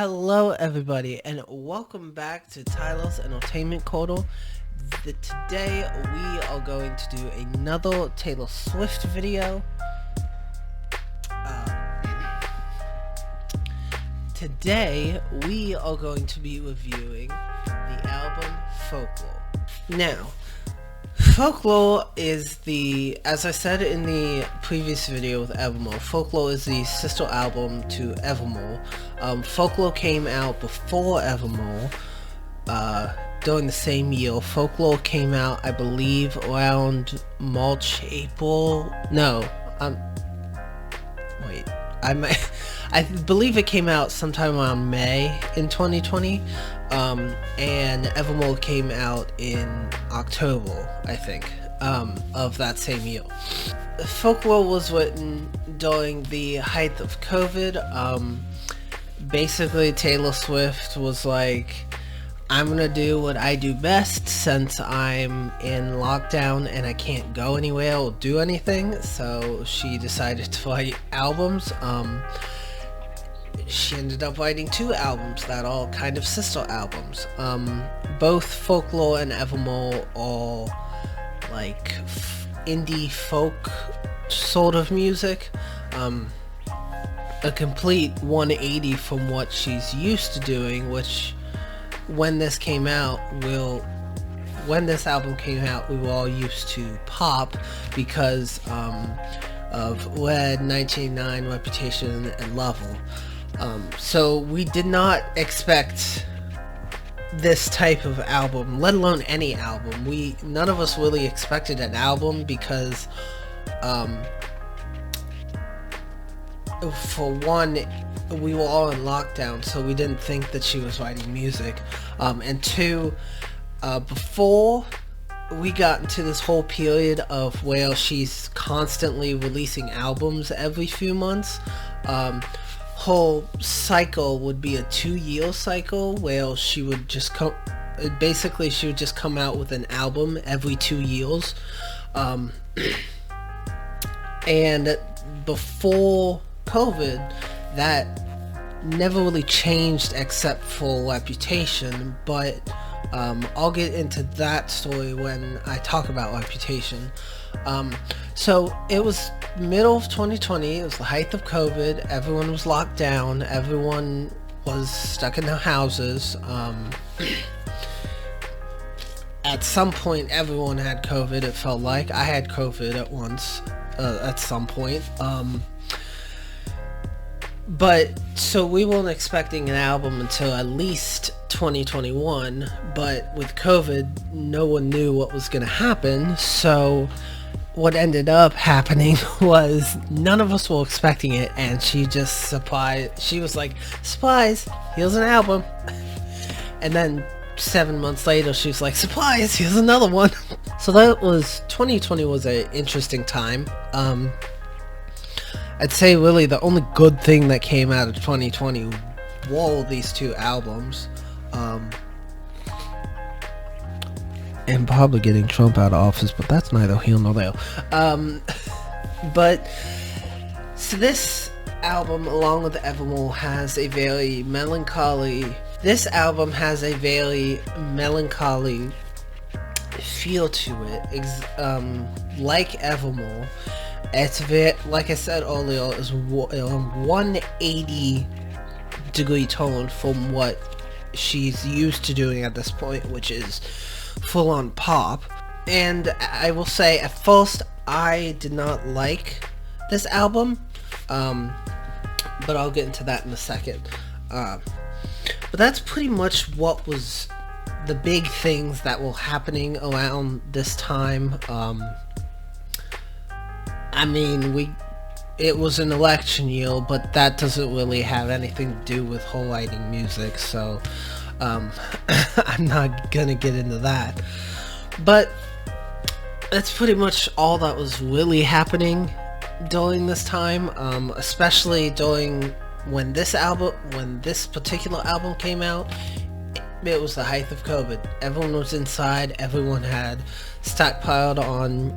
Hello everybody and welcome back to Tyler's Entertainment Corner. Today we are going to do another Taylor Swift video. Today we are going to be reviewing the album Folklore. Now, Folklore is as I said in the previous video with Evermore, Folklore is the sister album to Evermore. Folklore came out before Evermore, during the same year. Folklore came out, I believe, around March, April, I believe it came out sometime around May in 2020, and Evermore came out in October, I think, of that same year. Folklore was written during the height of COVID. Basically, Taylor Swift was like, I'm gonna do what I do best since I'm in lockdown and I can't go anywhere or do anything, so she decided to write albums. She ended up writing 2 albums that are kind of sister albums. Both Folklore and Evermore are like indie folk sort of music. A complete 180 from what she's used to doing, which when this album came out, we were all used to pop because of Red, 1989, Reputation, and Level. So we did not expect this type of album, let alone any album. None of us really expected an album because, for one, we were all in lockdown, so we didn't think that she was writing music. And 2, before we got into this whole period of where she's constantly releasing albums every few months, whole cycle would be a 2-year cycle where she would just come out with an album every 2 years. And before COVID, that never really changed except for Reputation, but I'll get into that story when I talk about Reputation. So it was middle of 2020, it was the height of COVID, everyone was locked down, everyone was stuck in their houses. At some point everyone had COVID, it felt like. I had COVID at some point. But so we weren't expecting an album until at least 2021, but with COVID, no one knew what was going to happen. So what ended up happening was none of us were expecting it, and she was like, surprise, here's an album. And then 7 months later, she was like, surprise, here's another one. So 2020 was an interesting time. I'd say really the only good thing that came out of 2020 were these 2 albums. And probably getting Trump out of office, but that's neither here nor there. But so this album, along with Evermore, has a very melancholy feel to it. Like Evermore, it's very, like I said earlier, is a 180 degree tone from what she's used to doing at this point, which is full-on pop. And I will say, at first, I did not like this album, but I'll get into that in a second. But that's pretty much what was the big things that were happening around this time. I mean, it was an election year, but that doesn't really have anything to do with her writing music, so I'm not gonna get into that. But that's pretty much all that was really happening during this time, especially during when this particular album came out. It was the height of COVID. Everyone was inside, everyone had stockpiled on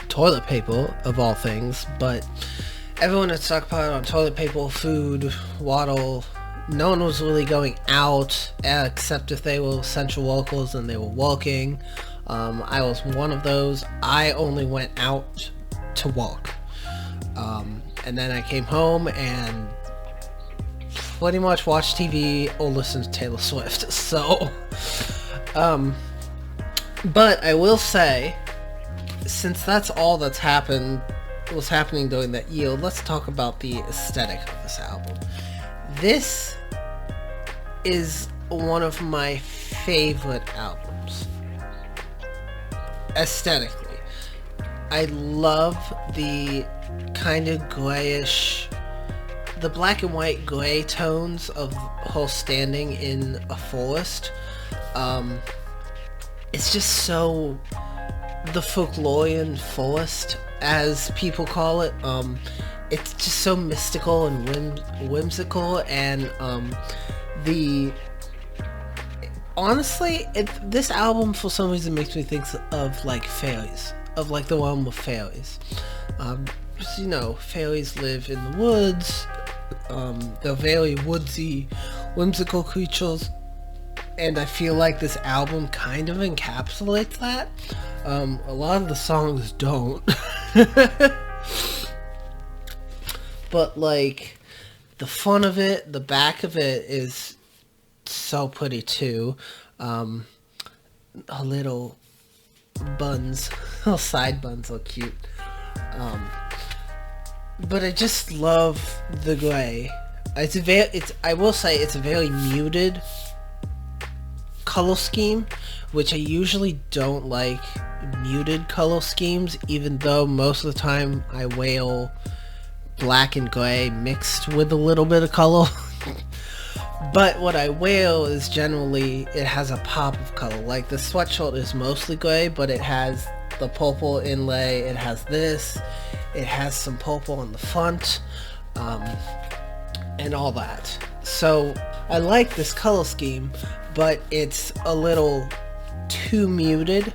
toilet paper, of all things, but everyone had stockpiled on toilet paper, food, water, No one was really going out except if they were essential workers and they were working. I was one of those. I only went out to walk. And then I came home and pretty much watched TV or listened to Taylor Swift. So, but I will say, since that's all that's was happening during that year, let's talk about the aesthetic of this album. This is one of my favorite albums. Aesthetically, I love the kind of grayish, the black and white gray tones of her standing in a forest. It's just so the folklorian forest, as people call it. It's just so mystical and whimsical, and honestly, this album for some reason makes me think of like fairies, of like the realm of fairies. You know, fairies live in the woods. They're very woodsy, whimsical creatures, and I feel like this album kind of encapsulates that. A lot of the songs don't. But like the front of it, the back of it is so pretty too. Her little buns, little side buns are cute. But I just love the gray. I will say it's a very muted color scheme, which I usually don't like muted color schemes, even though most of the time I wear black and gray mixed with a little bit of color. But what I wear is generally, it has a pop of color. Like the sweatshirt is mostly gray, but it has the purple inlay, it has this, it has some purple on the front, and all that. So I like this color scheme, but it's a little too muted,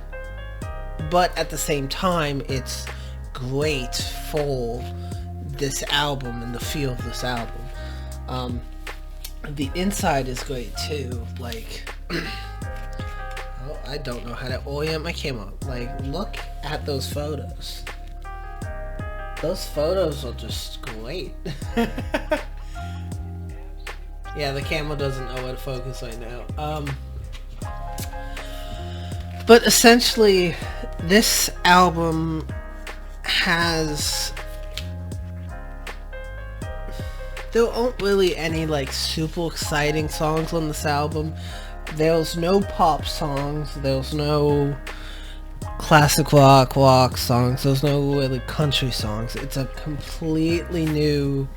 but at the same time it's great for this album and the feel of this album. The inside is great too. Like, oh, I don't know how to orient my camera. Like, look at those photos. Those photos are just great. Yeah, the camera doesn't know where to focus right now. But essentially, this album has... There aren't really any like super exciting songs on this album. There's no pop songs. There's no classic rock songs. There's no really country songs. It's a completely new...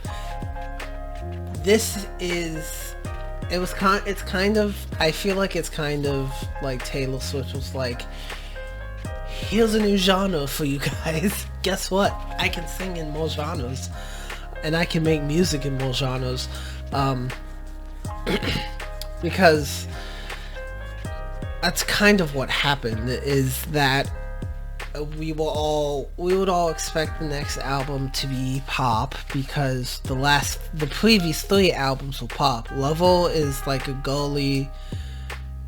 I feel like it's kind of like Taylor Swift was like, here's a new genre for you guys. Guess what? I can sing in more genres. And I can make music in more genres. Because that's kind of what happened, is that we would all expect the next album to be pop, because the previous 3 albums were pop. Level is like a girly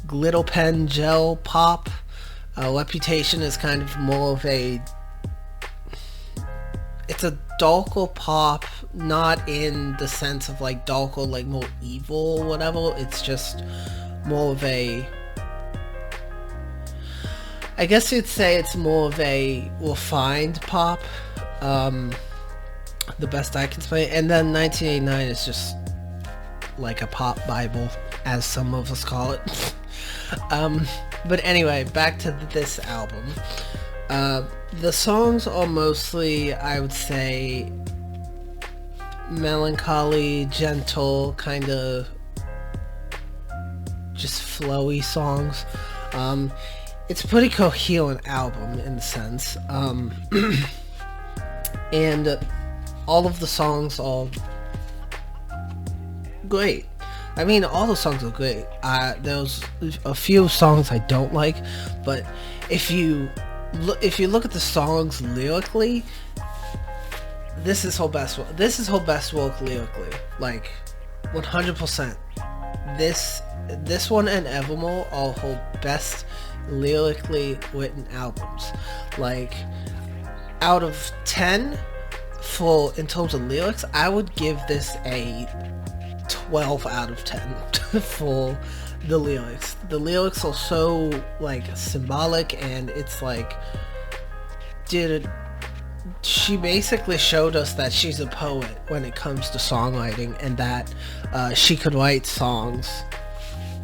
glitter pen gel pop. Reputation is kind of more of it's a darker pop, not in the sense of like darker, like more evil or whatever. It's just more of I guess you'd say it's more of a refined pop. The best I can say. And then 1989 is just like a pop bible, as some of us call it. But anyway, back to this album. The songs are mostly, I would say, melancholy, gentle, kind of just flowy songs. It's a pretty coherent album in a sense. And all of the songs are great. I mean, all the songs are great. There's a few songs I don't like, but if you look at the songs lyrically, this is her best work lyrically. Like, 100%. This one and Evermore are her best lyrically written albums. Like, out of 10 for in terms of lyrics, I would give this a 12 out of 10 for the lyrics. The lyrics are so like symbolic, and it's like, she basically showed us that she's a poet when it comes to songwriting, and that she could write songs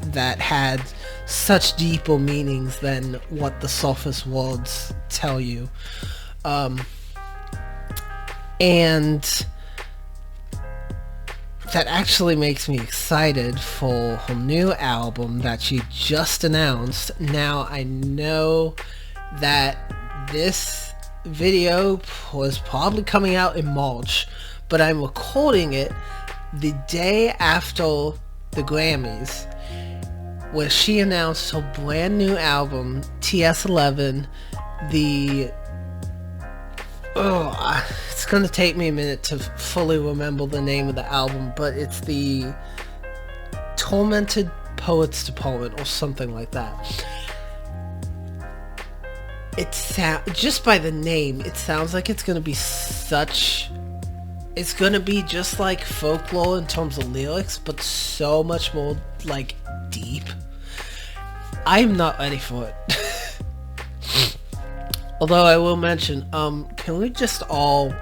that had such deeper meanings than what the surface words tell you. And that actually makes me excited for her new album that she just announced. Now, I know that this video was probably coming out in March, but I'm recording it the day after the Grammys, where she announced her brand new album, TS11. It's gonna take me a minute to fully remember the name of the album, but it's the Tormented Poets Department or something like that. Just by the name, it sounds like it's gonna be it's gonna be just like Folklore in terms of lyrics, but so much more like deep. I'm not ready for it. Although I will mention, can we just all,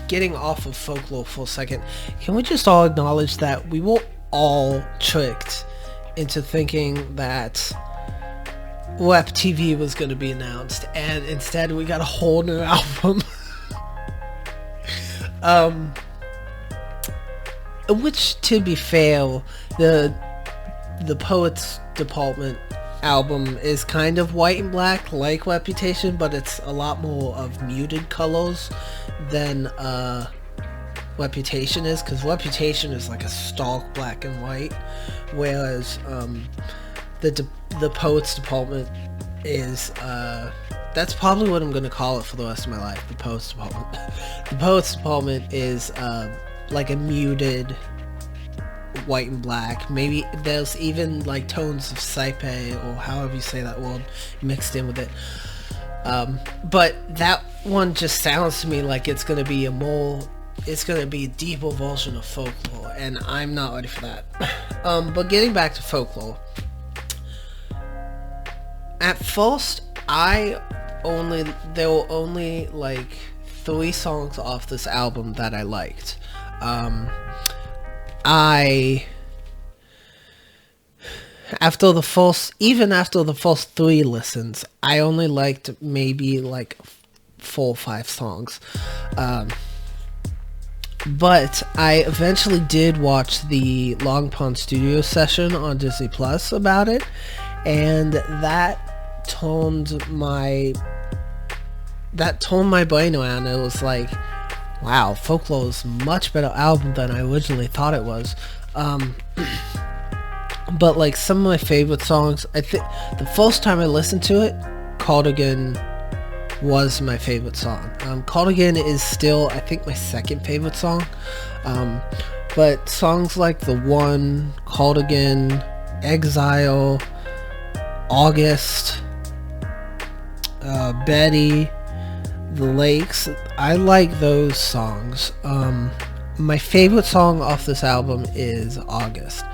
getting off of Folklore for a second, can we just all acknowledge that we were all tricked into thinking that Rap TV was going to be announced, and instead we got a whole new album. Which, to be fair, the Poets Department album is kind of white and black like Reputation, but it's a lot more of muted colors than Reputation is, because Reputation is like a stark black and white, whereas the Poets Department is that's probably what I'm going to call it for the rest of my life, the Poets Department. The Poets Department is like a muted white and black. Maybe there's even like tones of saipe, or however you say that word, mixed in with it. But that one just sounds to me like it's gonna be a deeper version of Folklore, and I'm not ready for that. But getting back to Folklore, at first there were only like 3 songs off this album that I liked. After the first 3 listens, I only liked maybe like 4 or 5 songs. But I eventually did watch the Long Pond Studio session on Disney Plus about it, and that toned my brain around. It was like, wow, Folklore is a much better album than I originally thought it was. But like some of my favorite songs, I think the first time I listened to it, Cardigan was my favorite song. Cardigan is still, I think, my second favorite song. But songs like The One, Cardigan, Exile, August, Betty, The Lakes, I like those songs. My favorite song off this album is August.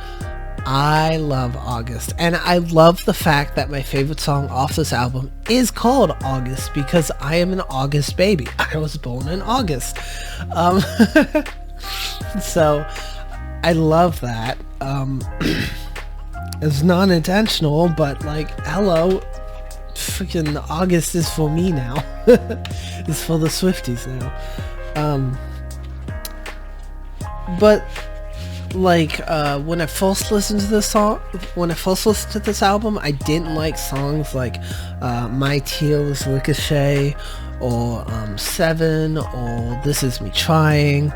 I love August, and I love the fact that my favorite song off this album is called August, because I am an August baby. I was born in August. So I love that. It's non-intentional, but like, hello, freaking August is for me now. It's for the Swifties now. But like, when I first listened to this album, I didn't like songs like My Tears Ricochet, or 7, or This Is Me Trying.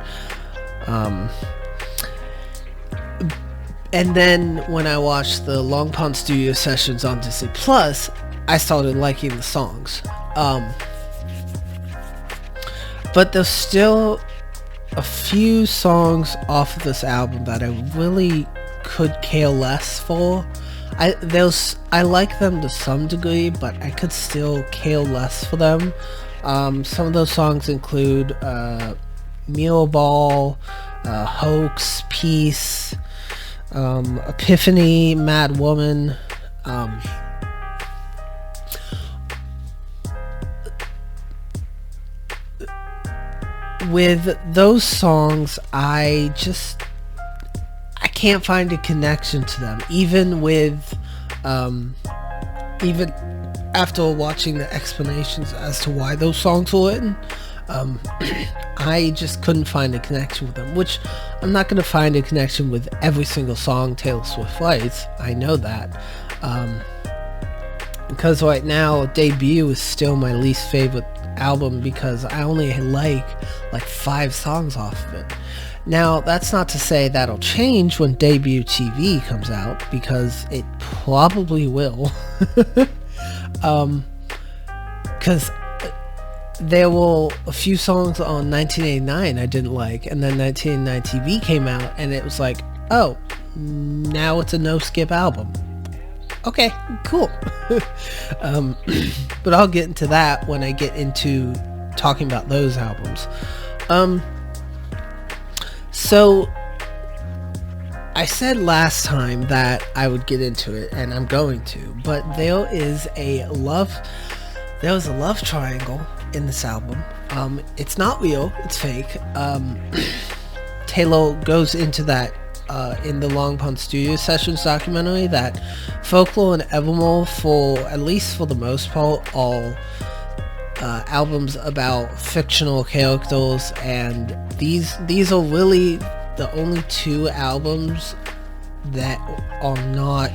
And then when I watched the Long Pond Studio sessions on Disney Plus, I started liking the songs. But there's still a few songs off of this album that I really could care less for. I like them to some degree, but I could still care less for them. Some of those songs include Mule Ball, Hoax, Peace, Epiphany, Mad Woman. With those songs, I can't find a connection to them, even after watching the explanations as to why those songs were written. I just couldn't find a connection with them, which I'm not going to find a connection with every single song Taylor Swift writes. I know that. Because right now, Debut is still my least favorite album because I only like 5 songs off of it. Now, that's not to say that'll change when Debut TV comes out, because it probably will. Because there were a few songs on 1989 I didn't like, and then 1989 TV came out, and it was like, oh, now it's a no-skip album. Okay, cool. But I'll get into that when I get into talking about those albums. So I said last time that I would get into it, and I'm going to, but there was a love triangle in this album. It's not real, it's fake. Taylor goes into that in the Long Pond Studio Sessions documentary, that Folklore and Evermore, at least for the most part, are albums about fictional characters, and these are really the only 2 albums that are not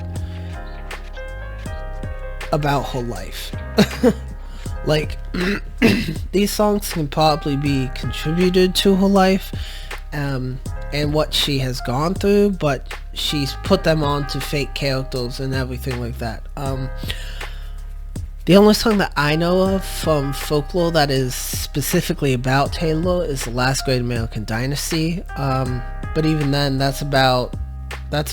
about her life. Like, these songs can probably be contributed to her life and what she has gone through, but she's put them on to fake characters and everything like that. The only song that I know of from Folklore that is specifically about Taylor is The Last Great American Dynasty. But even then, that's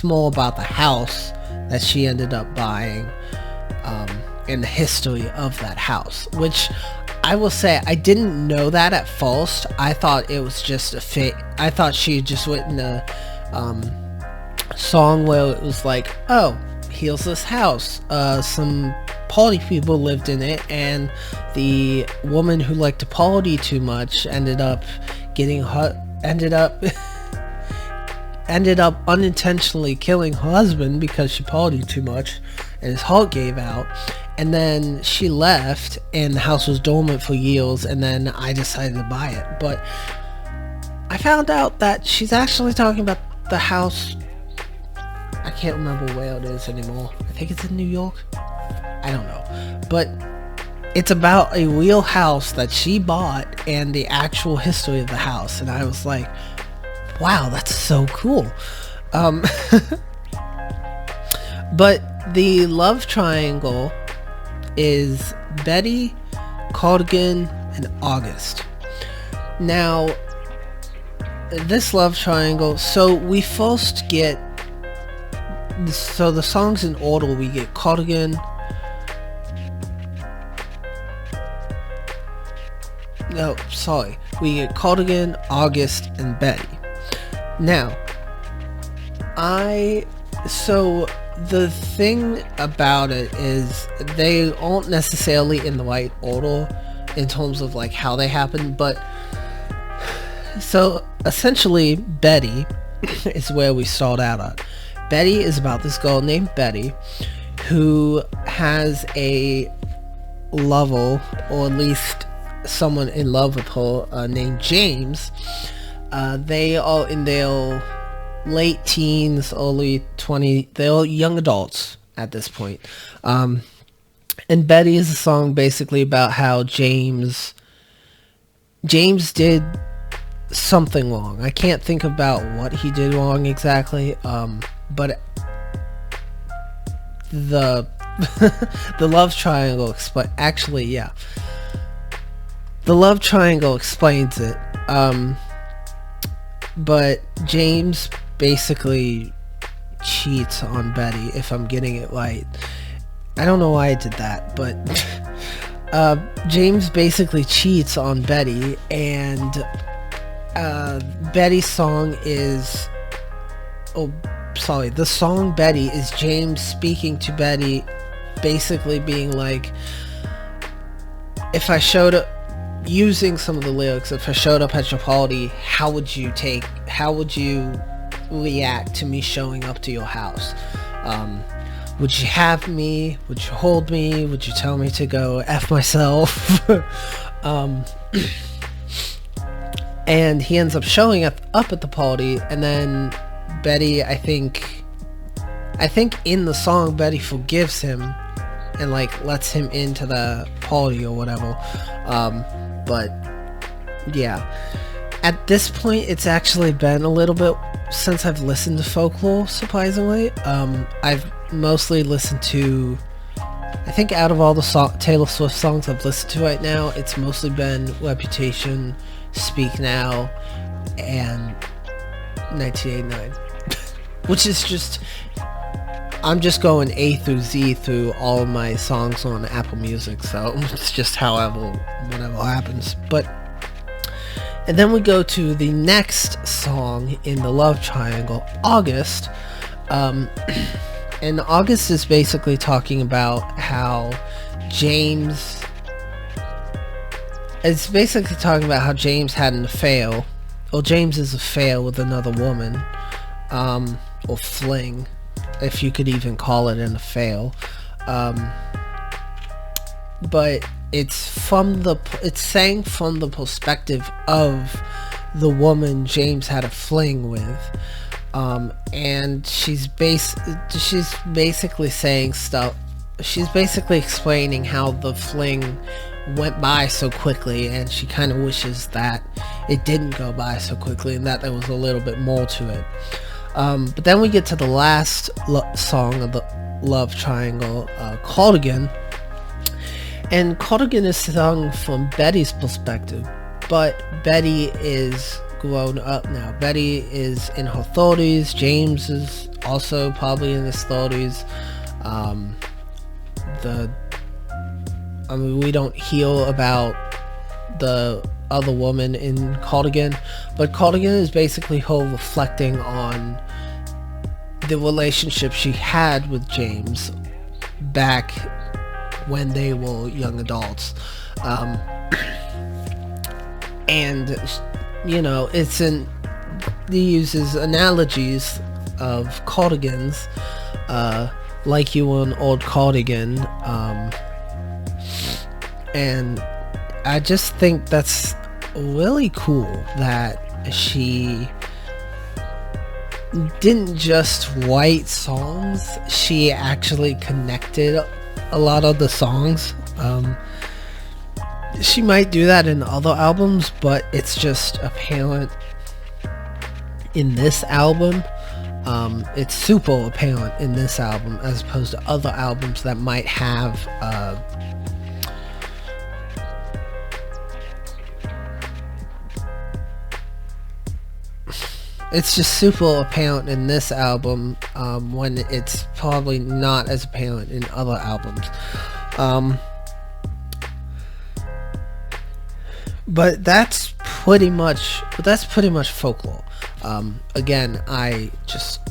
more about the house that she ended up buying, and the history of that house, which I will say I didn't know that at first. I thought it was just a fake. I thought she had just written a song where it was like, oh, here's this house, some party people lived in it, and the woman who liked to party too much ended up unintentionally killing her husband because she partied too much and his heart gave out, and then she left and the house was dormant for years, and then I decided to buy it. But I found out that she's actually talking about the house. I can't remember where it is anymore. I think it's in New York. I don't know. But it's about a real house that she bought and the actual history of the house. And I was like, wow, that's so cool. But the love triangle is Betty, Cardigan, and August. Now, this love triangle, so we first get, so the songs in order, we get Cardigan, we get Cardigan, August, and Betty. Now, the thing about it is they aren't necessarily in the right order in terms of like how they happen, but so essentially Betty is where we start out at. Betty is about this girl named Betty who has a lover, or at least someone in love with her, named James. They are in their late teens, early 20s. They're young adults at this point. And Betty is a song basically about how James did something wrong. I can't think about what he did wrong exactly, but the the love triangle the love triangle explains it. but James basically cheats on Betty, if I'm getting it right. I don't know why I did that, but James basically cheats on Betty, and Betty's song is... Oh, sorry. The song Betty is James speaking to Betty, basically being like, if I showed up, using some of the lyrics, if I showed up at your party, how would you react to me showing up to your house? Would you have me? Would you hold me? Would you tell me to go F myself? And he ends up showing up at the party, and then Betty, I think in the song, Betty forgives him and like lets him into the party or whatever. But yeah, at this point, it's actually been a little bit since I've listened to Folklore, surprisingly. I've mostly listened to, I think out of all the Taylor Swift songs I've listened to right now, it's mostly been Reputation, Speak Now, and 1989. Which is just, I'm just going A through Z through all of my songs on Apple Music, so it's just whatever happens. And then we go to the next song in the love triangle, August. And August is basically talking about how James... It's basically talking about how James had an affair. Well, James is affair with another woman. Or fling, if you could even call it an affair. But it's saying from the perspective of the woman James had a fling with. And she's basically saying stuff. She's basically explaining how the fling went by so quickly, and she kind of wishes that it didn't go by so quickly and that there was a little bit more to it. But then we get to the last song of the love triangle, Cardigan. And Cardigan is sung from Betty's perspective, but Betty is grown up now. Betty is in her 30s. James is also probably in his 30s. We don't hear about the other woman in Cardigan, but Cardigan is basically her reflecting on the relationship she had with James back when they were young adults. And he uses analogies of cardigans, like you were an old cardigan, and I just think that's really cool that she didn't just write songs, she actually connected a lot of the songs. She might do that in other albums, but it's just apparent in this album. It's super apparent in this album as opposed to other albums that might have it's just super apparent in this album, when it's probably not as apparent in other albums. But that's pretty much Folklore. Again, I just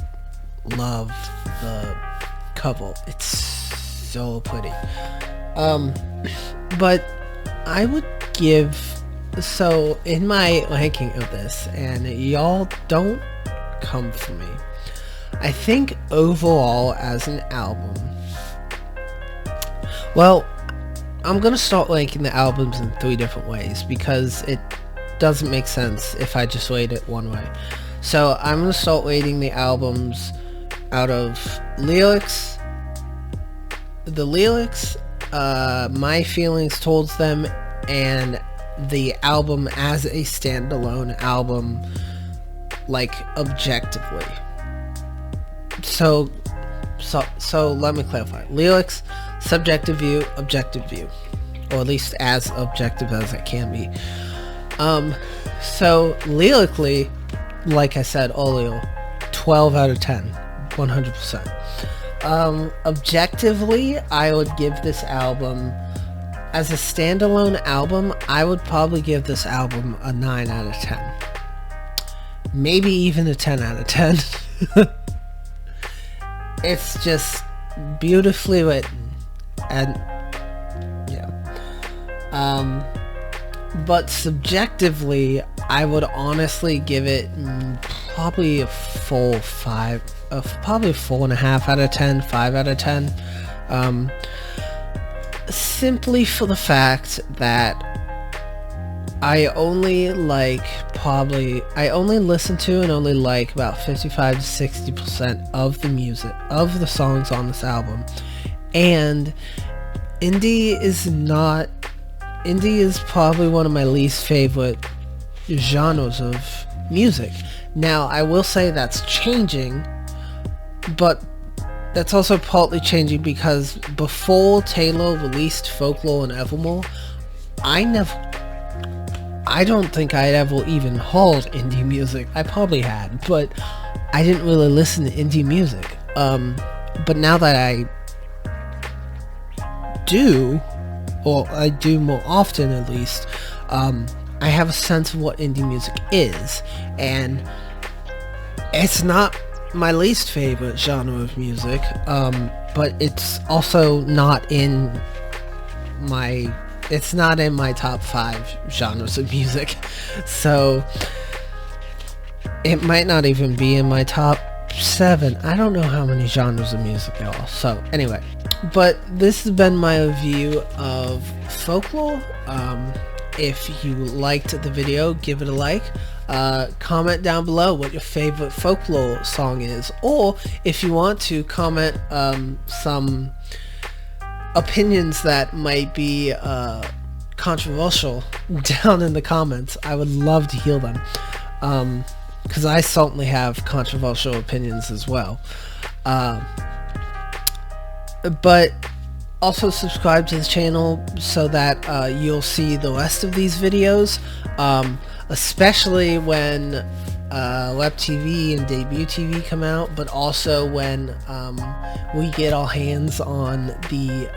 love the cover. It's so pretty. But I would give... So, in my ranking of this, and y'all don't come for me, I think overall as an album... Well, I'm going to start ranking the albums in 3 different ways, because it doesn't make sense if I just rate it one way. So, I'm going to start rating the albums out of lyrics, my feelings towards them, and the album as a standalone album, like objectively. So let me clarify. Lyrics, subjective view, objective view, or at least as objective as it can be. So lyrically, like I said earlier, 12 out of 10, 100%. Objectively, I would give this album, as a standalone album, I would probably give this album a 9 out of 10. Maybe even a 10 out of 10. It's just beautifully written, and yeah. But subjectively, I would honestly give it probably a full 5, probably 4.5 out of 10, 5 out of 10. Simply for the fact that I only listen to and only like about 55 to 60% of the music, of the songs on this album. And indie is probably one of my least favorite genres of music. Now, I will say that's changing, but that's also partly changing because before Taylor released Folklore and Evermore, I don't think I'd ever even heard indie music. I probably had, but I didn't really listen to indie music. But now that I do, or I do more often at least, I have a sense of what indie music is, and it's not my least favorite genre of music, but it's also not in my top 5 genres of music, so it might not even be in my top 7. I don't know how many genres of music there are. So anyway, but this has been my review of Folklore. If you liked the video, give it a like. Comment down below what your favorite Folklore song is, or if you want to comment some opinions that might be controversial down in the comments. I would love to hear them, because I certainly have controversial opinions as well. But also subscribe to the channel so that you'll see the rest of these videos, especially when Web TV and Debut TV come out, but also when we get our hands on the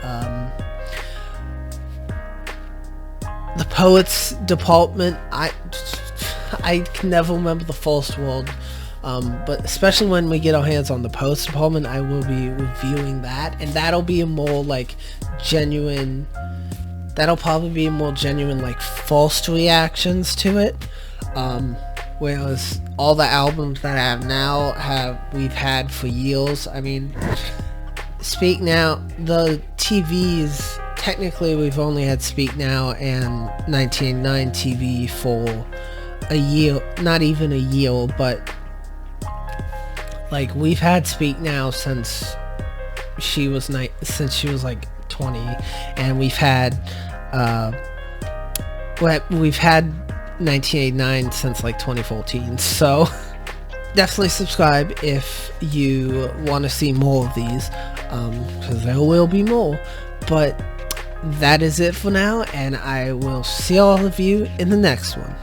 Poets Department. I can never remember the first word, but especially when we get our hands on the Poets Department, I will be reviewing that, and that'll be a more like genuine, that'll probably be more genuine like first reactions to it, whereas all the albums that I have now we've had for years. I mean, Speak Now, the TVs, technically we've only had Speak Now and 1989 TV for a year, not even a year, but like we've had Speak Now since she was like 20, and we've had 1989 since like 2014. So definitely subscribe if you want to see more of these, because there will be more. But that is it for now, and I will see all of you in the next one.